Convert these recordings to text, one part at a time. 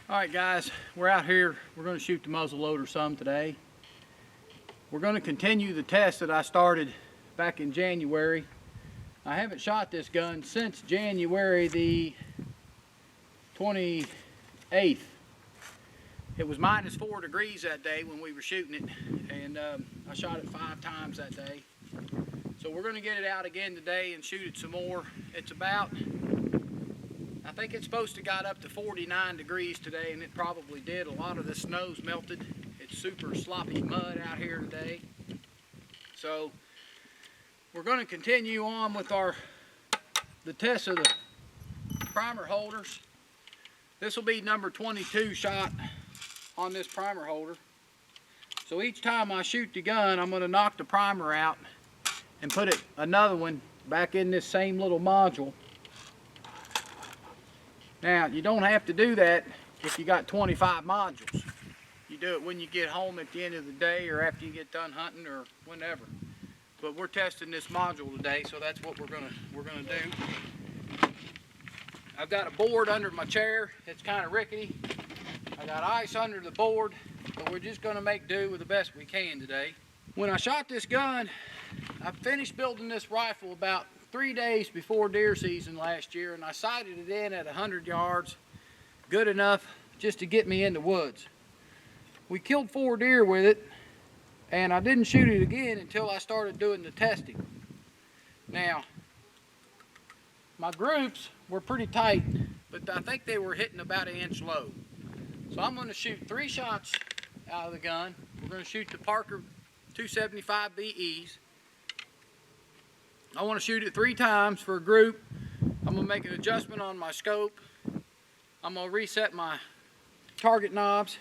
Alright guys, we're out here. We're going to shoot the muzzleloader some today. We're going to continue the test that I started back in January. I haven't shot this gun since January the 28th. It was -4 degrees that day when we were shooting it, and I shot it 5 times that day. So we're going to get it out again today and shoot it some more. It's about, I think it's supposed to got up to 49 degrees today, and it probably did. A lot of the snow's melted. It's super sloppy mud out here today. So we're going to continue on with the test of the primer holders. This will be number 22 shot on this primer holder. So each time I shoot the gun, I'm going to knock the primer out and put another one back in this same little module. Now, you don't have to do that if you got 25 modules. You do it when you get home at the end of the day or after you get done hunting or whenever. But we're testing this module today, so that's what we're gonna do. I've got a board under my chair. It's kind of rickety. I got ice under the board, but we're just gonna make do with the best we can today. When I shot this gun, I finished building this rifle about 3 days before deer season last year, and I sighted it in at 100 yards, good enough just to get me in the woods. We killed 4 deer with it, and I didn't shoot it again until I started doing the testing. Now, my groups were pretty tight, but I think they were hitting about 1 inch low. So I'm going to shoot 3 shots out of the gun. We're going to shoot the Parker 275 BEs. I want to shoot it 3 times for a group. I'm going to make an adjustment on my scope. I'm going to reset my target knobs.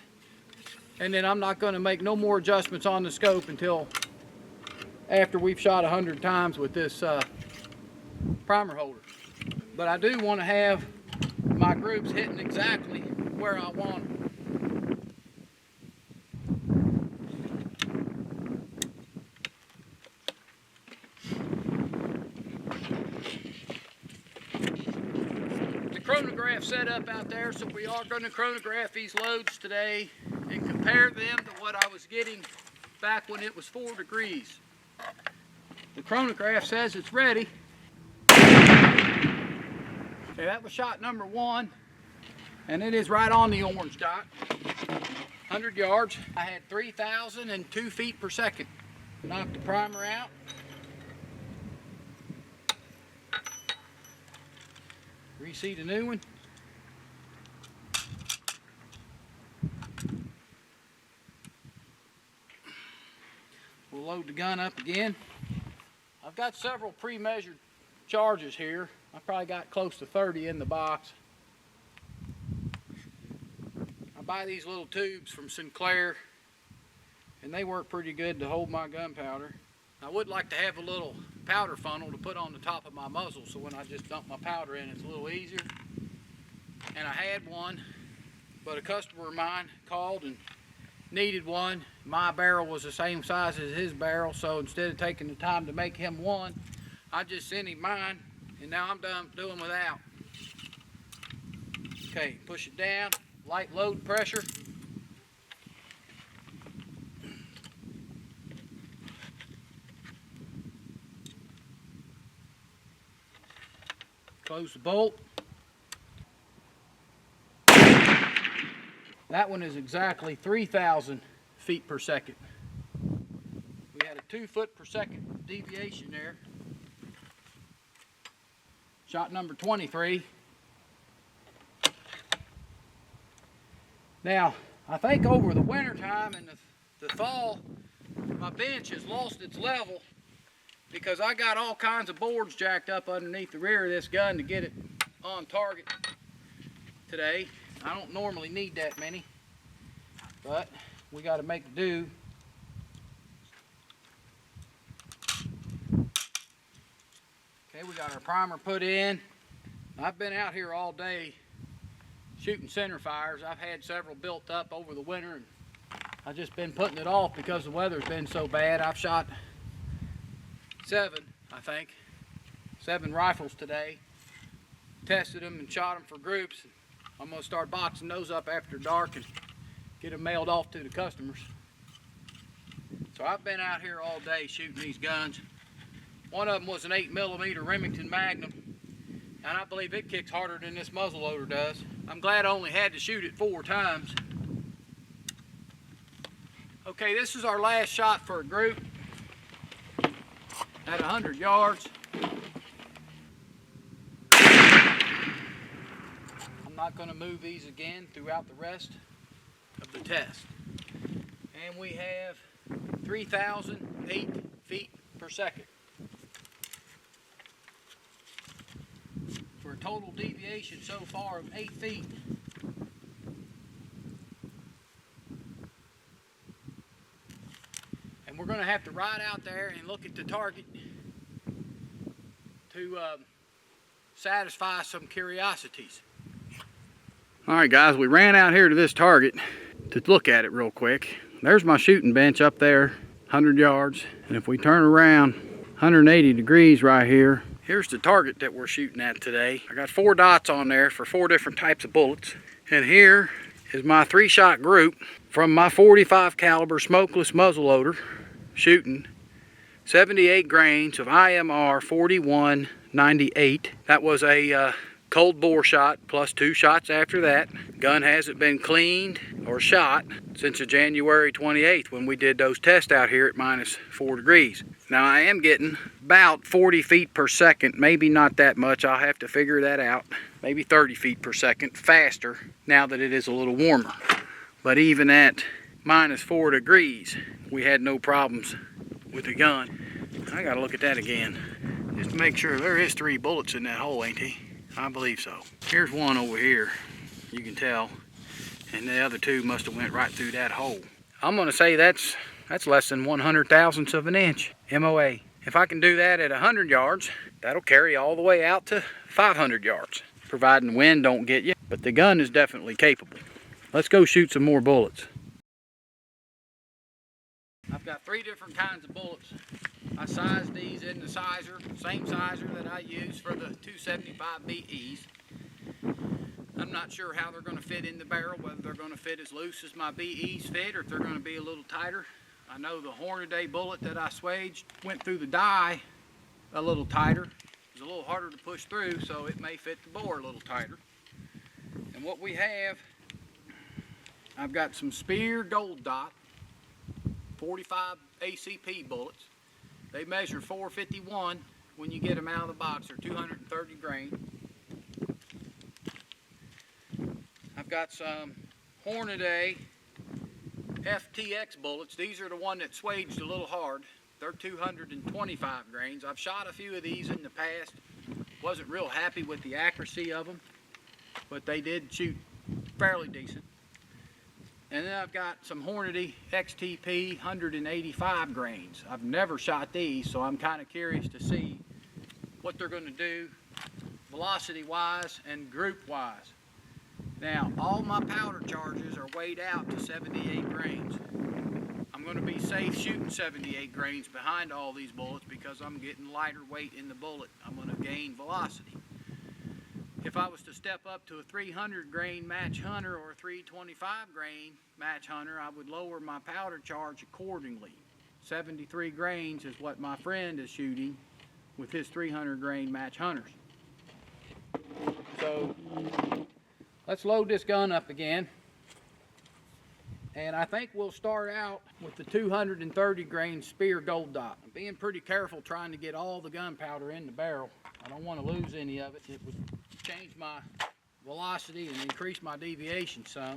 And then I'm not going to make no more adjustments on the scope until after we've shot 100 times with this primer holder. But I do want to have my groups hitting exactly where I want them. Chronograph set up out there, so we are going to chronograph these loads today and compare them to what I was getting back when it was 4 degrees. The chronograph says it's ready. Okay, that was shot number 1, and it is right on the orange dot. 100 yards. I had 3,002 feet per second. Knocked the primer out. Reseat a new one. We'll load the gun up again. I've got several pre-measured charges here. I probably got close to 30 in the box. I buy these little tubes from Sinclair, and they work pretty good to hold my gunpowder. I would like to have a little powder funnel to put on the top of my muzzle, so when I just dump my powder in, it's a little easier. And I had one, but a customer of mine called and needed one. My barrel was the same size as his barrel, so instead of taking the time to make him one, I just sent him mine, and now I'm done doing without. Okay, push it down, light load pressure. Close the bolt. That one is exactly 3,000 feet per second. We had a 2 foot per second deviation there. Shot number 23. Now, I think over the winter time and the fall, my bench has lost its level, because I got all kinds of boards jacked up underneath the rear of this gun to get it on target today. I don't normally need that many, but we got to make do. Okay, we got our primer put in. I've been out here all day shooting center fires. I've had several built up over the winter, and I've just been putting it off because the weather's been so bad. I've shot 7, I think, 7 rifles today. Tested them and shot them for groups. I'm gonna start boxing those up after dark and get them mailed off to the customers. So I've been out here all day shooting these guns. One of them was an 8mm Remington Magnum, and I believe it kicks harder than this muzzleloader does. I'm glad I only had to shoot it 4 times. Okay, this is our last shot for a group at 100 yards. I'm not going to move these again throughout the rest of the test. And we have 3,008 feet per second. For a total deviation so far of 8 feet. And we're going to have to ride out there and look at the target to satisfy some curiosities. Alright guys, we ran out here to this target to look at it real quick. There's my shooting bench up there, 100 yards. And if we turn around 180 degrees right here, here's the target that we're shooting at today. I got 4 dots on there for 4 different types of bullets. And here is my 3-shot group from my 45 caliber smokeless muzzleloader, shooting 78 grains of IMR 4198. That was a cold bore shot plus 2 shots after that. Gun hasn't been cleaned or shot since January 28th when we did those tests out here at -4 degrees. Now I am getting about 40 feet per second, maybe not that much, I'll have to figure that out. Maybe 30 feet per second faster now that it is a little warmer. But even at -4 degrees, we had no problems with the gun. I gotta look at that again, just to make sure. There is 3 bullets in that hole, ain't he? I believe so. Here's one over here, you can tell, and the other 2 must have went right through that hole. I'm gonna say that's less than 1/100,000th of an inch MOA. If I can do that at 100 yards, that'll carry all the way out to 500 yards, providing wind don't get you. But the gun is definitely capable. Let's go shoot some more bullets. I've got 3 different kinds of bullets. I sized these in the sizer, same sizer that I use for the 275 BEs. I'm not sure how they're going to fit in the barrel, whether they're going to fit as loose as my BEs fit or if they're going to be a little tighter. I know the Hornady bullet that I swaged went through the die a little tighter. It was a little harder to push through, so it may fit the bore a little tighter. And what we have, I've got some Spear Gold Dot 45 ACP bullets. They measure 451 when you get them out of the box. They're 230 grain. I've got some Hornady FTX bullets. These are the one that swaged a little hard. They're 225 grains. I've shot a few of these in the past. Wasn't real happy with the accuracy of them, but they did shoot fairly decent. And then I've got some Hornady XTP 185 grains. I've never shot these, so I'm kind of curious to see what they're going to do velocity-wise and group-wise. Now, all my powder charges are weighed out to 78 grains. I'm going to be safe shooting 78 grains behind all these bullets because I'm getting lighter weight in the bullet. I'm going to gain velocity. If I was to step up to a 300 grain match hunter or a 325 grain match hunter, I would lower my powder charge accordingly. 73 grains is what my friend is shooting with his 300 grain match hunters. So let's load this gun up again. And I think we'll start out with the 230 grain Spear Gold Dot. I'm being pretty careful trying to get all the gunpowder in the barrel. I don't want to lose any of it. It would change my velocity and increase my deviation some.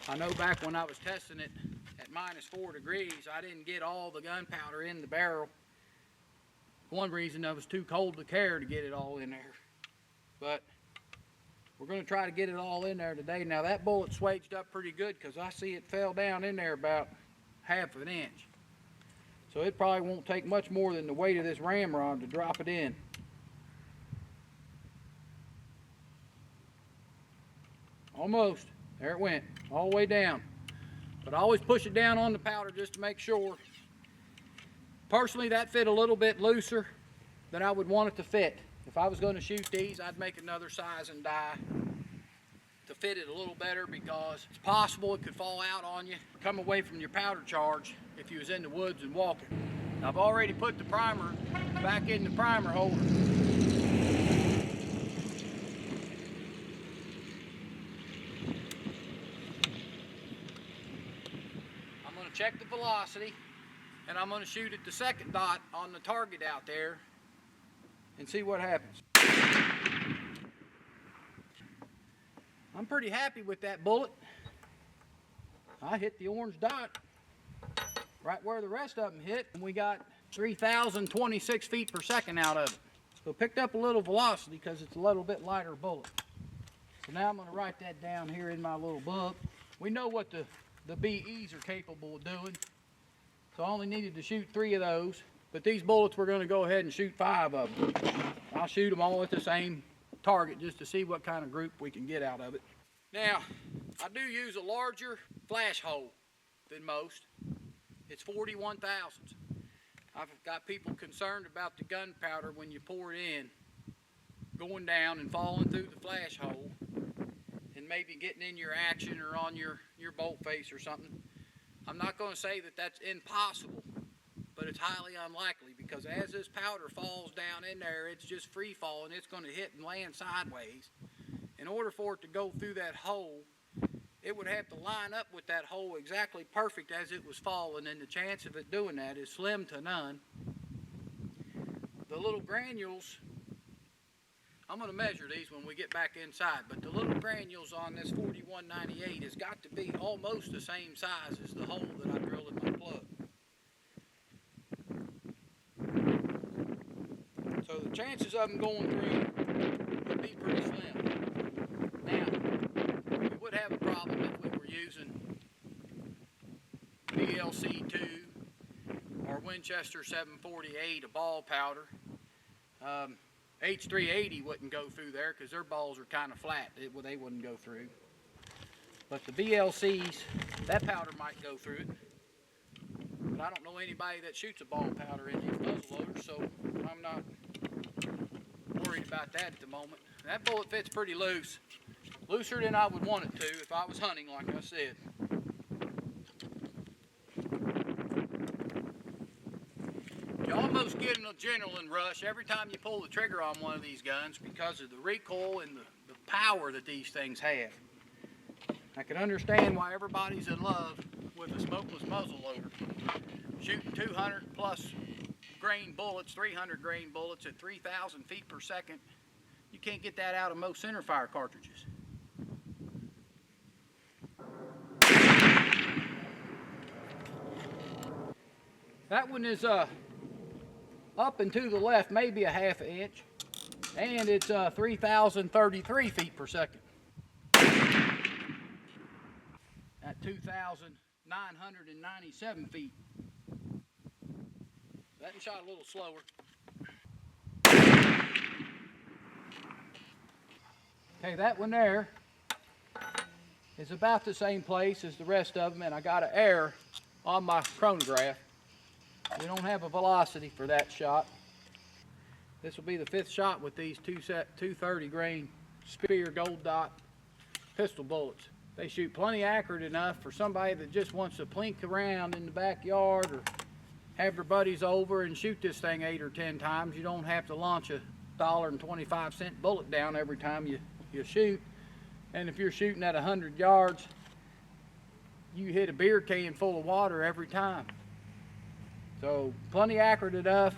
I know back when I was testing it at -4 degrees, I didn't get all the gunpowder in the barrel. One reason, it was too cold to carry to get it all in there. But we're going to try to get it all in there today. Now that bullet swaged up pretty good because I see it fell down in there about 1/2 inch. So it probably won't take much more than the weight of this ramrod to drop it in. Almost. There it went, all the way down. But I always push it down on the powder just to make sure. Personally, that fit a little bit looser than I would want it to fit. If I was going to shoot these, I'd make another size and die. to fit it a little better because it's possible it could fall out on you, come away from your powder charge if you was in the woods and walking. Now, I've already put the primer back in the primer holder. I'm going to check the velocity, and I'm going to shoot at the second dot on the target out there and see what happens. I'm pretty happy with that bullet. I hit the orange dot right where the rest of them hit, and we got 3,026 feet per second out of it. So picked up a little velocity because it's a little bit lighter bullet. So now I'm going to write that down here in my little book. We know what the BEs are capable of doing. So I only needed to shoot 3 of those, but these bullets we're going to go ahead and shoot 5 of them. I'll shoot them all at the same target just to see what kind of group we can get out of it. Now, I do use a larger flash hole than most. It's 41 thousandths. I've got people concerned about the gunpowder when you pour it in, going down and falling through the flash hole and maybe getting in your action or on your bolt face or something. I'm not going to say that that's impossible, but it's highly unlikely because as this powder falls down in there, it's just free falling. It's going to hit and land sideways. In order for it to go through that hole, it would have to line up with that hole exactly perfect as it was falling, and the chance of it doing that is slim to none. The little granules, I'm going to measure these when we get back inside, but the little granules on this 4198 has got to be almost the same size as the hole that I drilled in my plug. So the chances of them going through would be pretty slim. Now, we would have a problem if we were using BLC2 or Winchester 748, a ball powder. H380 wouldn't go through there because their balls are kind of flat. They wouldn't go through. But the BLCs, that powder might go through it. But I don't know anybody that shoots a ball powder in these muzzleloaders, so I'm not worried about that at the moment. That bullet fits pretty loose. Looser than I would want it to if I was hunting, like I said. You almost get an adrenaline rush every time you pull the trigger on one of these guns because of the recoil and the power that these things have. I can understand why everybody's in love with a smokeless muzzleloader. Shooting 200 plus grain bullets, 300 grain bullets at 3,000 feet per second. You can't get that out of most centerfire cartridges. That one is up and to the left, maybe a half an inch, and it's 3,033 feet per second. At 2,997 feet. That one shot a little slower. Okay, that one there is about the same place as the rest of them, and I got an error on my chronograph. We don't have a velocity for that shot. This will be the 5th shot with these 230 grain Spear Gold Dot pistol bullets. They shoot plenty accurate enough for somebody that just wants to plink around in the backyard or have their buddies over and shoot this thing 8 or 10 times. You don't have to launch a $1.25 bullet down every time you shoot. And if you're shooting at 100 yards, you hit a beer can full of water every time. So plenty accurate enough.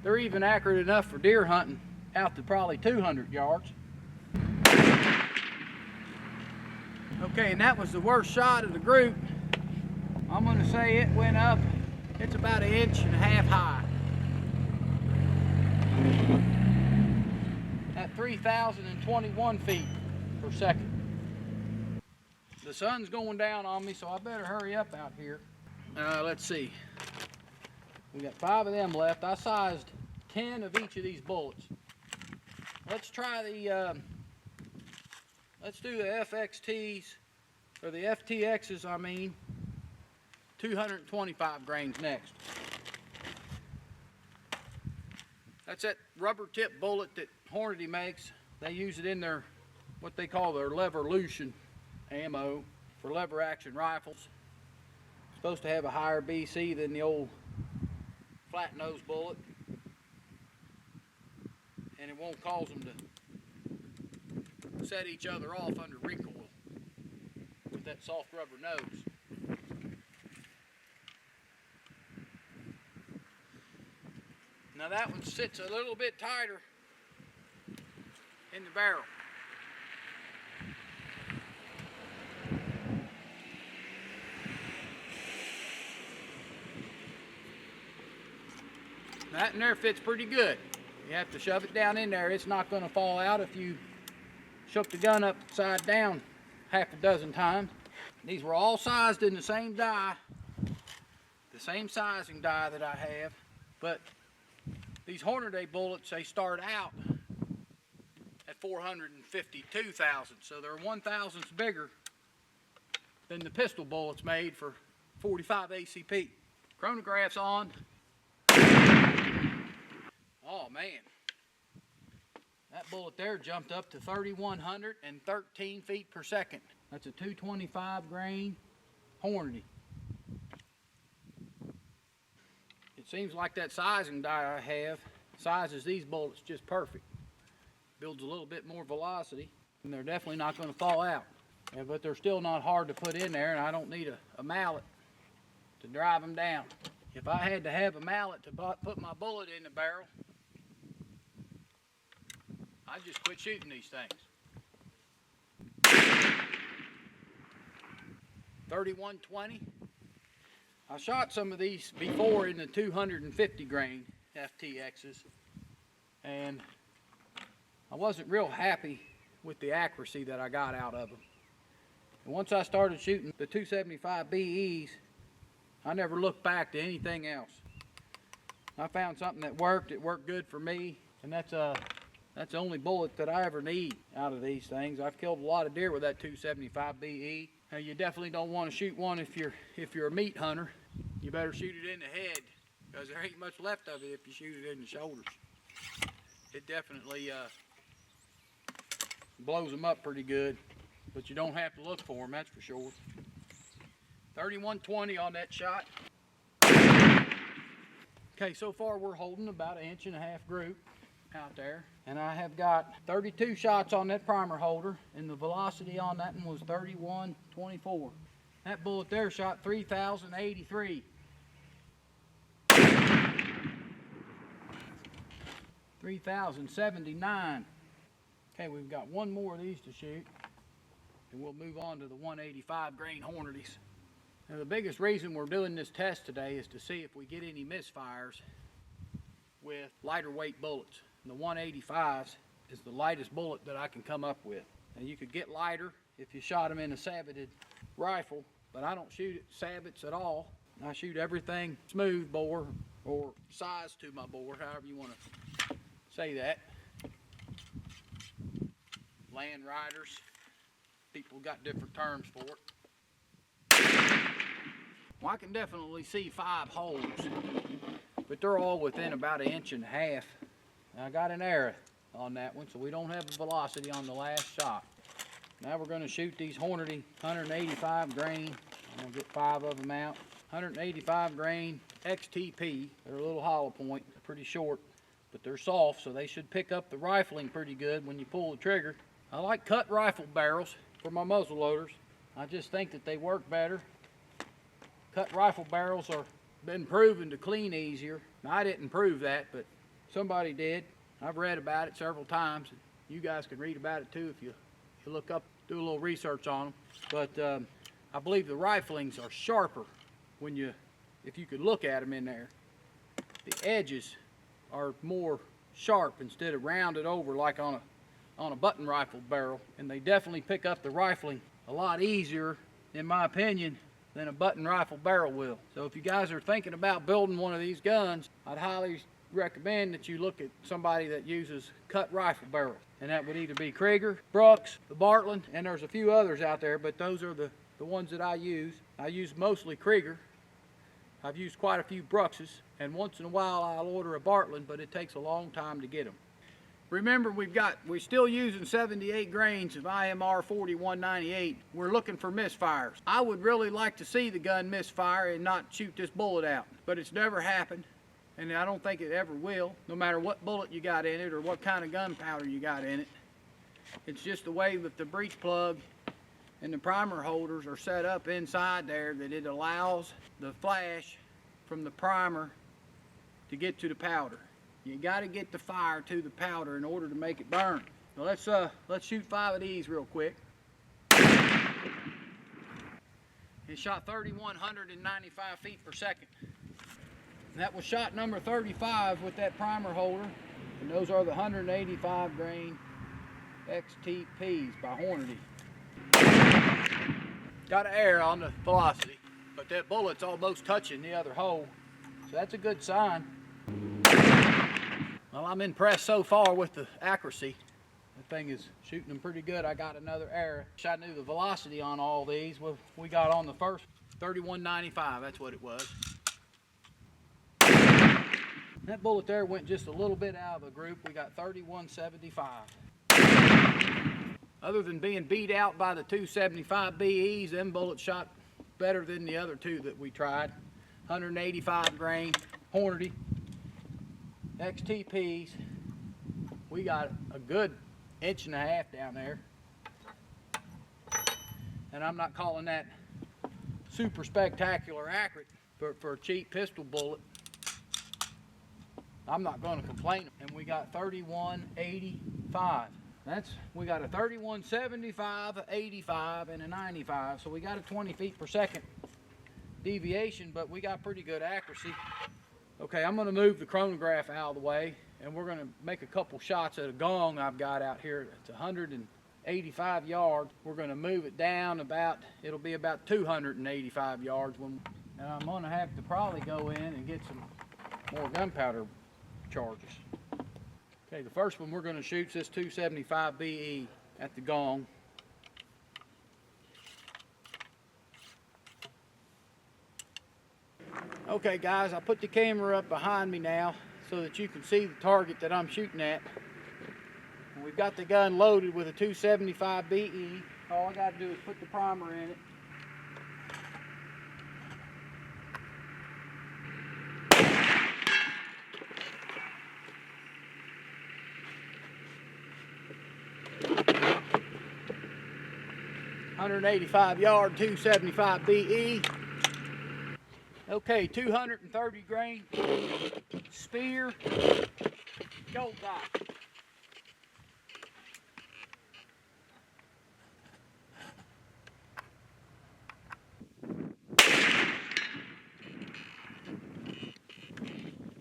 They're even accurate enough for deer hunting out to probably 200 yards. Okay, and that was the worst shot of the group. I'm going to say it went up. It's about 1.5 inches high. At 3,021 feet per second. The sun's going down on me, so I better hurry up out here. Let's see. We got 5 of them left. I sized 10 of each of these bullets. Let's try the, let's do the FXTs, or the FTXs, I mean, 225 grains next. That's that rubber tip bullet that Hornady makes. They use it in their what they call their Levolution ammo for lever action rifles. It's supposed to have a higher BC than the old flat nose bullet, and it won't cause them to set each other off under recoil with that soft rubber nose. Now that one sits a little bit tighter in the barrel. That in there fits pretty good. You have to shove it down in there. It's not going to fall out if you shook the gun upside down half a dozen times. These were all sized in the same die, the same sizing die that I have, but these Hornady bullets, they start out at 452 thousandths, so they're 1 thousandths bigger than the pistol bullets made for 45 ACP. Chronograph's on. Oh man, that bullet there jumped up to 3,113 feet per second. That's a 225 grain Hornady. It seems like that sizing die I have sizes these bullets just perfect. Builds a little bit more velocity, and they're definitely not going to fall out. Yeah, but they're still not hard to put in there, and I don't need a mallet to drive them down. If I had to have a mallet to put my bullet in the barrel, I'd just quit shooting these things. 3120. I shot some of these before in the 250 grain FTXs, and I wasn't real happy with the accuracy that I got out of them. And once I started shooting the 275 BEs, I never looked back to anything else. I found something that worked. It worked good for me, and that's the only bullet that I ever need out of these things. I've killed a lot of deer with that 275 BE. Now, you definitely don't want to shoot one if you're a meat hunter. You better shoot it in the head, because there ain't much left of it if you shoot it in the shoulders. It definitely blows them up pretty good, but you don't have to look for them, that's for sure. 3120 on that shot. Okay, so far we're holding about 1.5 inch group out there, and I have got 32 shots on that primer holder, and the velocity on that one was 3124. That bullet there shot 3,083. 3,079. Okay, we've got one more of these to shoot, and we'll move on to the 185 grain Hornadies. Now, the biggest reason we're doing this test today is to see if we get any misfires with lighter weight bullets. And the 185s is the lightest bullet that I can come up with. Now, you could get lighter if you shot them in a saboted rifle, but I don't shoot sabots at all. I shoot everything smooth bore or size to my bore, however you want to say that. Land riders, people got different terms for it. Well, I can definitely see 5 holes, but they're all within about 1.5 inches. I got an error on that one, so we don't have the velocity on the last shot. Now we're going to shoot these Hornady 185 grain. I'm going to get 5 of them out. 185 grain XTP. They're a little hollow point. They're pretty short, but they're soft, so they should pick up the rifling pretty good when you pull the trigger. I like cut rifle barrels for my muzzle loaders. I just think that they work better. Cut rifle barrels are been proven to clean easier. Now, I didn't prove that, but somebody did. I've read about it several times. You guys can read about it too if you look up, do a little research on them. But I believe the riflings are sharper if you could look at them in there. The edges are more sharp instead of rounded over like on a button rifle barrel, and they definitely pick up the rifling a lot easier, in my opinion, than a button rifle barrel will. So if you guys are thinking about building one of these guns, I'd highly recommend that you look at somebody that uses cut rifle barrels, and that would either be Krieger, Brooks, the Bartland, and there's a few others out there, but those are the ones that I use. I use mostly Krieger. I've used quite a few Brookses, and once in a while I'll order a Bartland, but it takes a long time to get them. Remember, we're still using 78 grains of IMR 4198. We're looking for misfires. I would really like to see the gun misfire and not shoot this bullet out, but it's never happened, and I don't think it ever will, no matter what bullet you got in it or what kind of gunpowder you got in it. It's just the way that the breech plug and the primer holders are set up inside there that it allows the flash from the primer to get to the powder. You got to get the fire to the powder in order to make it burn. So let's shoot 5 of these real quick. It shot 3,195 feet per second. And that was shot number 35 with that primer holder, and those are the 185 grain XTPs by Hornady. Got an error on the velocity, but that bullet's almost touching the other hole, so that's a good sign. Well, I'm impressed so far with the accuracy. The thing is shooting them pretty good. I got another error. I knew the velocity on all these. Well, we got on the first 3195, that's what it was. That bullet there went just a little bit out of the group. We got 3175. Other than being beat out by the 275 BEs, them bullets shot better than the other two that we tried. 185 grain Hornady XTPs. We got a good 1.5 inches down there, and I'm not calling that super spectacular accurate, but for a cheap pistol bullet, I'm not going to complain. And we got 3185. We got a 3175, a 85, and a 95. So we got a 20 feet per second deviation, but we got pretty good accuracy. Okay, I'm going to move the chronograph out of the way, and we're going to make a couple shots at a Gong I've got out here. It's 185 yards. We're going to move it down it'll be about 285 yards. And I'm going to have to probably go in and get some more gunpowder charges. Okay, the first one we're going to shoot is this 275 BE at the Gong. Okay guys, I put the camera up behind me now so that you can see the target that I'm shooting at. And we've got the gun loaded with a 275 BE. All I got to do is put the primer in it. .185 yard 275 BE. Okay, 230 grain spear gold dot.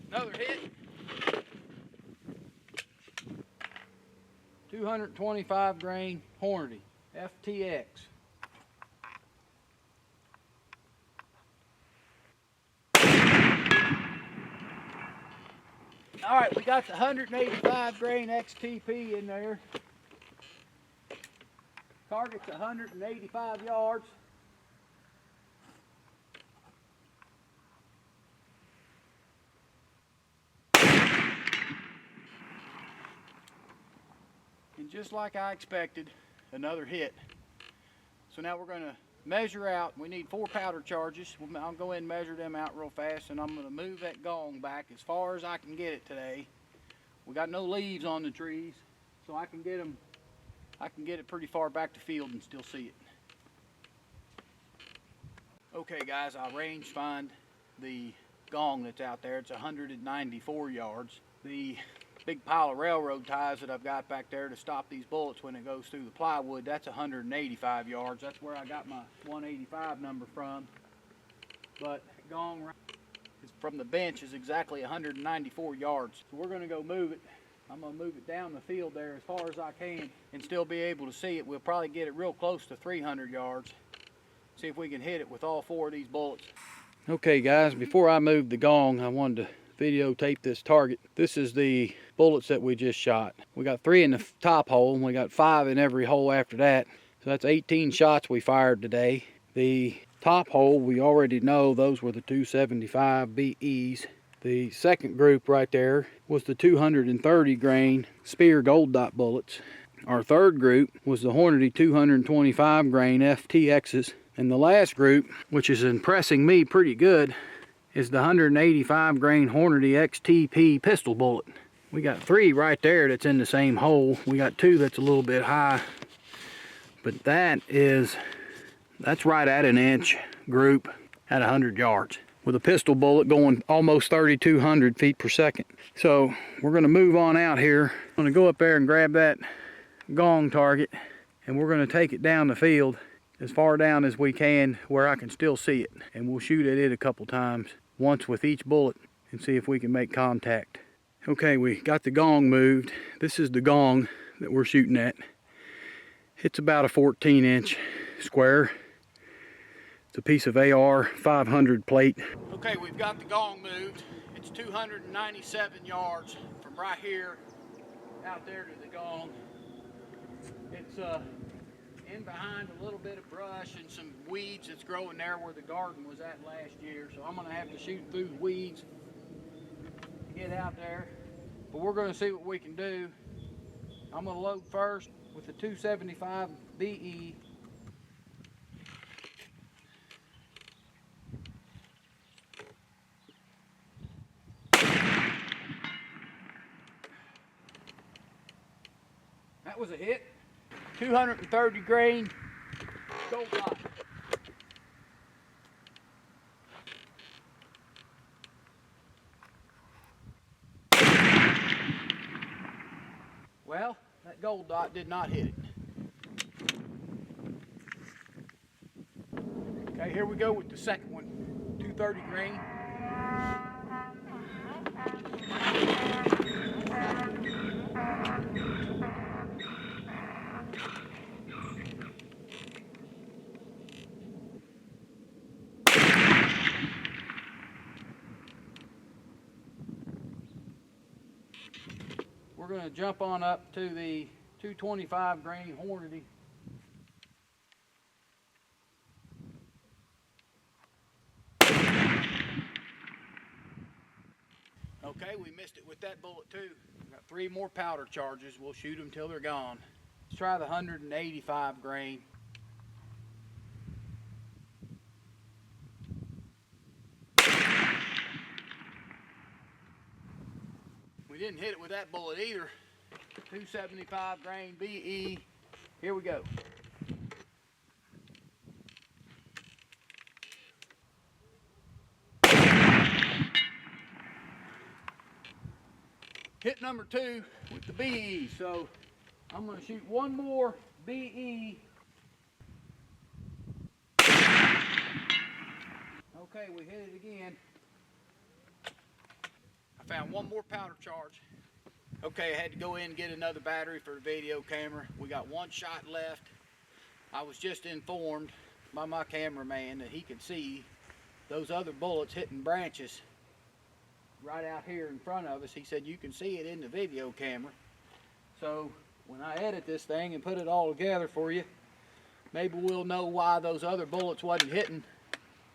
Another hit. 225 grain Hornady FTX. All right, we got the 185 grain XTP in there. Target's 185 yards. And just like I expected, another hit. So now we're going to measure out. We need 4 powder charges. I'll go ahead and measure them out real fast, and I'm going to move that Gong back as far as I can get it today. We got no leaves on the trees, so I can get it pretty far back to field and still see it. Okay guys, I range find the Gong that's out there. It's 194 yards. The big pile of railroad ties that I've got back there to stop these bullets when it goes through the plywood, that's 185 yards. That's where I got my 185 number from. But Gong from the bench is exactly 194 yards. So we're going to go move it. I'm going to move it down the field there as far as I can and still be able to see it. We'll probably get it real close to 300 yards. See if we can hit it with all 4 of these bullets. Okay guys, before I move the Gong, I wanted to videotape this target. This is the bullets that we just shot. We got 3 in the top hole, and we got 5 in every hole after that. So that's 18 shots we fired today. The top hole, we already know those were the 275 BEs. The second group right there was the 230 grain Spear Gold Dot bullets. Our third group was the Hornady 225 grain FTXs. And the last group, which is impressing me pretty good, is the 185 grain Hornady XTP pistol bullet. We got 3 right there that's in the same hole. We got 2 that's a little bit high. But that's right at an inch group at 100 yards. With a pistol bullet going almost 3,200 feet per second. So we're gonna move on out here. I'm gonna go up there and grab that Gong target, and we're gonna take it down the field as far down as we can where I can still see it. And we'll shoot at it a couple times, once with each bullet, and see if we can make contact. Okay, we got the Gong moved. This is the Gong that we're shooting at. It's about a 14-inch square. It's a piece of AR 500 plate. Okay, we've got the Gong moved. It's 297 yards from right here out there to the Gong. It's in behind a little bit of brush and some weeds that's growing there where the garden was at last year. So I'm gonna have to shoot through the weeds to get out there. But we're gonna see what we can do. I'm gonna load first with the 275 BE. That was a hit. 230 grain gold dot. Well, that gold dot did not hit it. Okay, here we go with the second one. 230 grain. We're going to jump on up to the 225 grain Hornady. Okay, we missed it with that bullet too. We've got 3 more powder charges. We'll shoot them till they're gone. Let's try the 185 grain. We didn't hit it with that bullet either. 275 grain BE. Here we go. Hit number 2 with the BE. So I'm going to shoot one more BE. Okay, we hit it again. I found one more powder charge. Okay, I had to go in and get another battery for the video camera. We got 1 shot left. I was just informed by my cameraman that he could see those other bullets hitting branches right out here in front of us. He said you can see it in the video camera. So when I edit this thing and put it all together for you, maybe we'll know why those other bullets wasn't hitting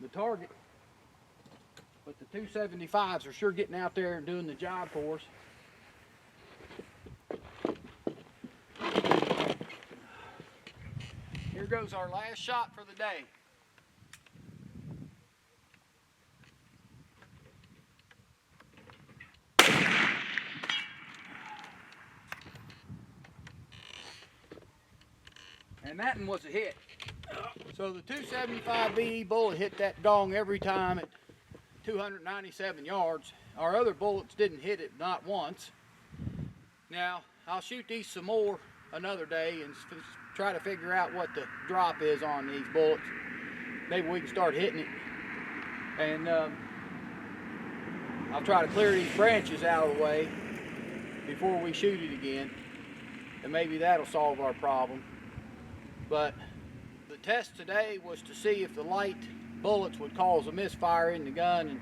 the target. But the 275s are sure getting out there and doing the job for us. Here goes our last shot for the day. And that one was a hit. So the 275 BE bullet hit that Gong every time at 297 yards. Our other bullets didn't hit it, not once. Now, I'll shoot these some more another day and try to figure out what the drop is on these bullets. Maybe we can start hitting it. And I'll try to clear these branches out of the way before we shoot it again. And maybe that'll solve our problem. But the test today was to see if the light bullets would cause a misfire in the gun, and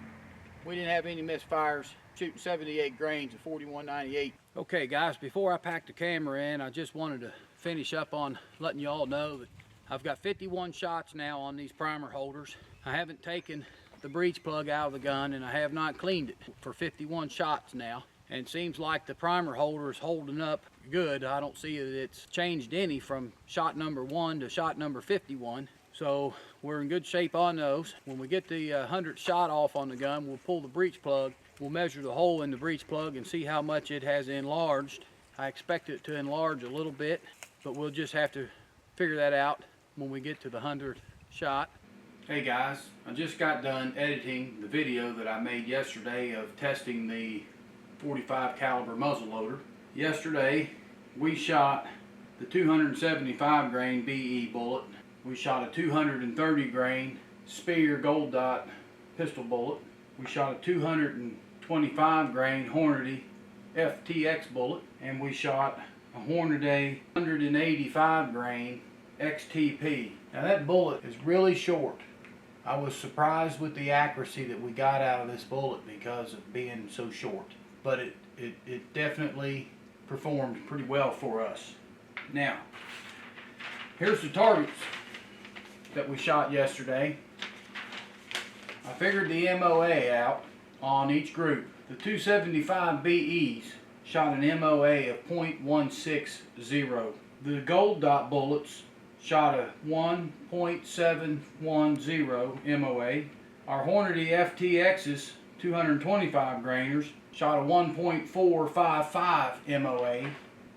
we didn't have any misfires, shooting 78 grains at 41.98. Okay guys, before I pack the camera in, I just wanted to finish up on letting you all know that I've got 51 shots now on these primer holders. I haven't taken the breech plug out of the gun, and I have not cleaned it for 51 shots now. And it seems like the primer holder is holding up good. I don't see that it's changed any from shot number 1 to shot number 51. So we're in good shape on those. When we get the 100th shot off on the gun, we'll pull the breech plug. We'll measure the hole in the breech plug and see how much it has enlarged. I expect it to enlarge a little bit, but we'll just have to figure that out when we get to the 100th shot. Hey guys, I just got done editing the video that I made yesterday of testing the 45 caliber muzzleloader. Yesterday we shot the 275 grain BE bullet. We shot a 230 grain Spear Gold Dot pistol bullet. We shot a 225 grain Hornady FTX bullet, and we shot a Hornady 185 grain XTP. Now that bullet is really short. I was surprised with the accuracy that we got out of this bullet because of being so short. But it definitely performed pretty well for us. Now, here's the targets that we shot yesterday. I figured the MOA out on each group. The 275 BEs shot an MOA of 0.160. The Gold Dot bullets shot a 1.710 MOA. Our Hornady FTXs 225 grainers shot a 1.455 MOA.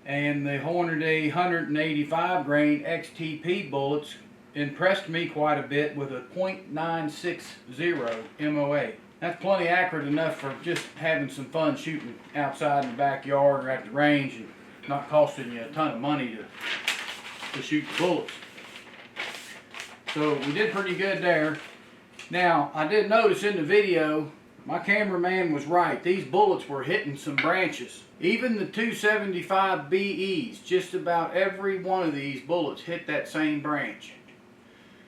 And the Hornady 185 grain XTP bullets impressed me quite a bit with a 0.960 MOA. That's plenty accurate enough for just having some fun shooting outside in the backyard or at the range and not costing you a ton of money to shoot the bullets. So we did pretty good there. Now, I did notice in the video, my cameraman was right. These bullets were hitting some branches. Even the 275 BEs, just about every one of these bullets hit that same branch.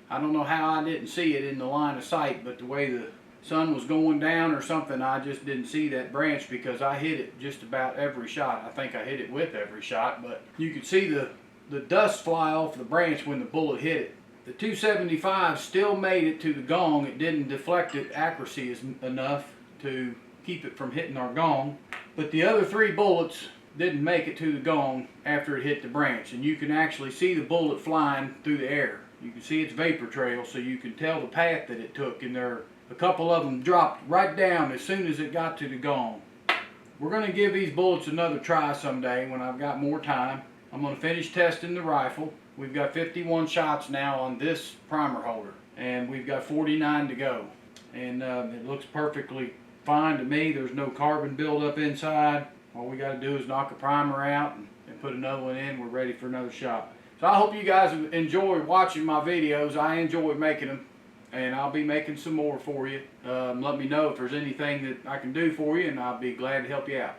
I don't know how I didn't see it in the line of sight, but the way the sun was going down or something, I just didn't see that branch because I hit it just about every shot. I think I hit it with every shot, but you could see the dust fly off the branch when the bullet hit it. The 275 still made it to the gong. It didn't deflect it accuracy enough to keep it from hitting our gong, but the other 3 bullets didn't make it to the gong after it hit the branch, and you can actually see the bullet flying through the air. You can see its vapor trail, so you can tell the path that it took, and a couple of them dropped right down as soon as it got to the gong. We're going to give these bullets another try someday when I've got more time. I'm going to finish testing the rifle. We've got 51 shots now on this primer holder, and we've got 49 to go. And it looks perfectly fine to me. There's no carbon buildup inside. All we got to do is knock a primer out and put another one in. We're ready for another shot. So I hope you guys enjoy watching my videos. I enjoy making them, and I'll be making some more for you. Let me know if there's anything that I can do for you, and I'll be glad to help you out.